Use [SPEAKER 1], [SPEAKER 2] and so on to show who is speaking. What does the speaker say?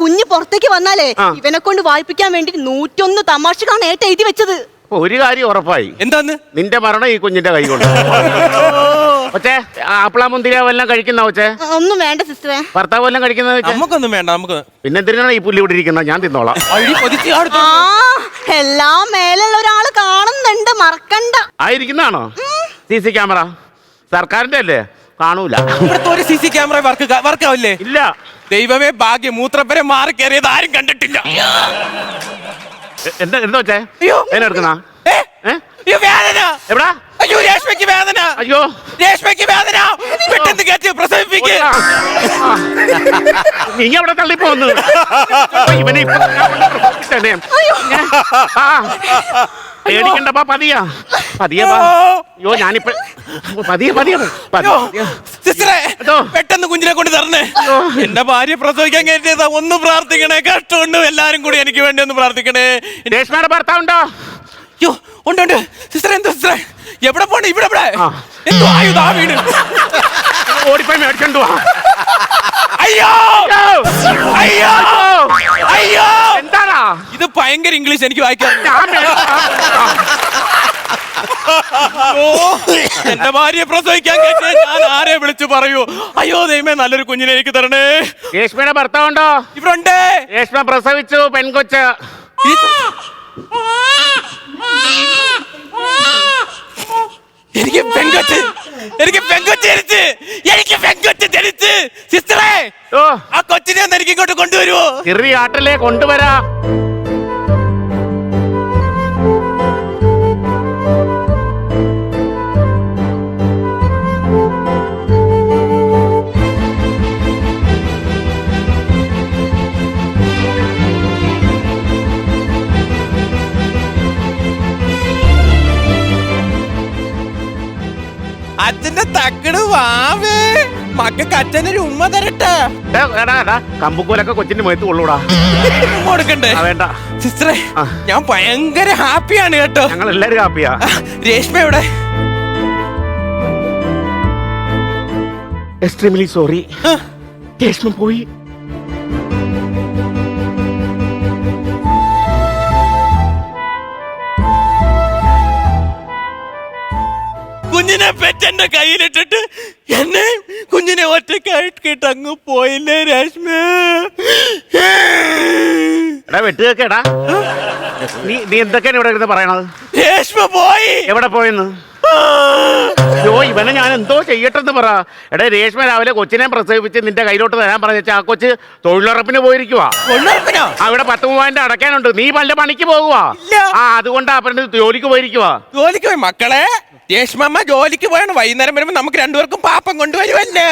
[SPEAKER 1] കുഞ്ഞ് പുറത്തേക്ക് വന്നാലേ ഇവനെ കൊണ്ട് വായിപ്പിക്കാൻ വേണ്ടി 101 തമാശകളാണ് ഏട്ട എഴുതി വെച്ചത്.
[SPEAKER 2] ഒരു കാര്യം ഉറപ്പായി.
[SPEAKER 3] എന്താന്ന്?
[SPEAKER 2] നിന്റെ മരണം ഈ കുഞ്ഞിന്റെ കൈ കൊണ്ട്. കൊച്ചേ ആപ്പിള മുന്തിരിയോ എല്ലാം കഴിക്കുന്ന കൊച്ചേ?
[SPEAKER 1] ഒന്നും വേണ്ട സിസ്റ്ററെ.
[SPEAKER 2] ഭർത്താവ് എല്ലാം കഴിക്കുന്നത്?
[SPEAKER 3] നമുക്കൊന്നും വേണ്ട. നമുക്ക് പിന്നെ
[SPEAKER 2] എന്തിനാണ് ഈ പുല്ല് ഇവിടെ ഇരിക്കുന്നത്? ഞാൻ തിന്നോളാം.
[SPEAKER 1] എല്ലാം മേലുള്ള ഒരാള് കാണുന്നുണ്ട്, മറക്കണ്ട.
[SPEAKER 2] ആയിരിക്കുന്നതാണോ? CC ക്യാമറ സർക്കാരിന്റെ അല്ലേ? കാണൂല.
[SPEAKER 3] ഇവിടുത്തെ ഒരു CC ക്യാമറ വർക്ക് ആവില്ലേ?
[SPEAKER 2] ഇല്ല.
[SPEAKER 3] ദൈവമേ ഭാഗ്യം, മൂത്രപ്പരെ മാറി കയറിയത് ആരും കണ്ടിട്ടില്ല.
[SPEAKER 2] എന്താ വെച്ചേ? എടുക്കുന്ന
[SPEAKER 3] വേദന
[SPEAKER 2] എവിടാ?
[SPEAKER 3] അയ്യോ രേഷ്മയ്ക്ക് വേദന.
[SPEAKER 2] അയ്യോ
[SPEAKER 3] രേഷ്മയ്ക്ക് വേദന. പെട്ടെന്ന് കയറ്റി പ്രസവിപ്പിക്കുക.
[SPEAKER 2] നീ അവിടെ തള്ളിപ്പോന്ന് ഇവനെ പേടിക്കണ്ടപ്പാ. പതിയാ അയ്യോ ഞാനിപ്പോ പതിയെ
[SPEAKER 3] പെട്ടെന്ന് കുഞ്ഞിനെ കൊണ്ട് തരണേ. എന്റെ ഭാര്യ പ്രസവിക്കാൻ കയറ്റിയതാ. ഒന്ന് പ്രാർത്ഥിക്കണേ, കഷ്ടമുണ്ട്. എല്ലാരും കൂടി എനിക്ക് വേണ്ടി ഒന്ന് പ്രാർത്ഥിക്കണേ.
[SPEAKER 2] രേഷ്മയുടെ ഭർത്താവുണ്ടോ?
[SPEAKER 3] അയ്യോ ഉണ്ട്. സിസ്റ്ററെ എന്തോ സിസ്റ്ററെ എവിടെ പോണേ? ഇവിടെ എന്തോ ആയുധ വീട്.
[SPEAKER 2] ഓടിപ്പോയി മേടിച്ചോണ്ട് വാ.
[SPEAKER 3] അയ്യോ അയ്യോ അയ്യോ.
[SPEAKER 2] എന്താടാ
[SPEAKER 3] ഇത്? ഭയങ്കര ഇംഗ്ലീഷ് എനിക്ക് വായിക്കാൻ. എന്റെ ഭാര്യ പ്രസവിക്കാൻ കേട്ടേ ഞാൻ ആരെ വിളിച്ചു പറയൂ? അയ്യോ ദൈവമേ, നല്ലൊരു കുഞ്ഞിനെ എനിക്ക് തരണേ.
[SPEAKER 2] രേഷ്മയുടെ ഭർത്താവുണ്ടോ?
[SPEAKER 3] ഇവിടെ ഉണ്ട്.
[SPEAKER 2] രേഷ്മ പ്രസവിച്ചു, പെൺകൊച്ച്.
[SPEAKER 3] എനിക്ക് പെൺകൊച്ച് ജനിച്ച്. സിസ്റ്ററെ ആ കൊച്ചിനെ ഒന്ന് എനിക്ക് ഇങ്ങോട്ട് കൊണ്ടുവരുമോ?
[SPEAKER 2] ചെറിയ ആട്ടിലെ കൊണ്ടുവരാ.
[SPEAKER 3] അച്ഛന്റെ തക്കട് വാവേ, മക്കൾക്ക് അച്ഛനൊരു ഉമ്മ തരട്ടെ.
[SPEAKER 2] കമ്പുക്കോലൊക്കെ കൊച്ചിന്റെ മുഖത്ത് കൊള്ളൂടാ.
[SPEAKER 3] കൊടുക്കണ്ടേ?
[SPEAKER 2] വേണ്ട
[SPEAKER 3] സിസ്റ്ററെ, ഞാൻ ഭയങ്കര ഹാപ്പിയാണ് കേട്ടോ.
[SPEAKER 2] ഞങ്ങൾ എല്ലാരും ഹാപ്പിയാ.
[SPEAKER 3] രേഷ്മ എവിടെ?
[SPEAKER 2] എക്സ്ട്രീംലി സോറി, രേഷ്മ പോയി.
[SPEAKER 3] കുഞ്ഞിനെ പെറ്റെന്റെ കയ്യിലിട്ടിട്ട് എന്നെ കുഞ്ഞിനെ ഒറ്റക്കായിട്ട് അങ്ങ് പോയില്ലേ രേഷ്മ?
[SPEAKER 2] വെട്ടുകേടാ. നീ എന്തൊക്കെയാണ് ഇവിടെ ഇരുന്ന് പറയണത്?
[SPEAKER 3] രേഷ്മ പോയി.
[SPEAKER 2] എവിടെ പോയെന്ന്? ഇവനെ ഞാൻ എന്തോ ചെയ്യട്ടെന്ന് പറ. എടാ രേഷ്മ രാവിലെ കൊച്ചിനെ പ്രസവിപ്പിച്ച് നിന്റെ കയ്യിലോട്ട് തരാൻ പറഞ്ഞ ആ കൊച്ച് തൊഴിലുറപ്പിന് പോയിരിക്കുവാ. അവിടെ 10,000 അടയ്ക്കാനുണ്ട്. നീ പണ്ട് പണിക്ക് പോകുവാ. അതുകൊണ്ടാ പറഞ്ഞത് ജോലിക്ക് പോയിരിക്കുവാ.
[SPEAKER 3] ജോലിക്ക് പോയി മക്കളെ. രേഷ്മമ്മ ജോലിക്ക് പോയാണ്. വൈകുന്നേരം വരുമ്പോ നമുക്ക് രണ്ടുപേർക്കും പാപ്പം കൊണ്ടുവരുമല്ലേ.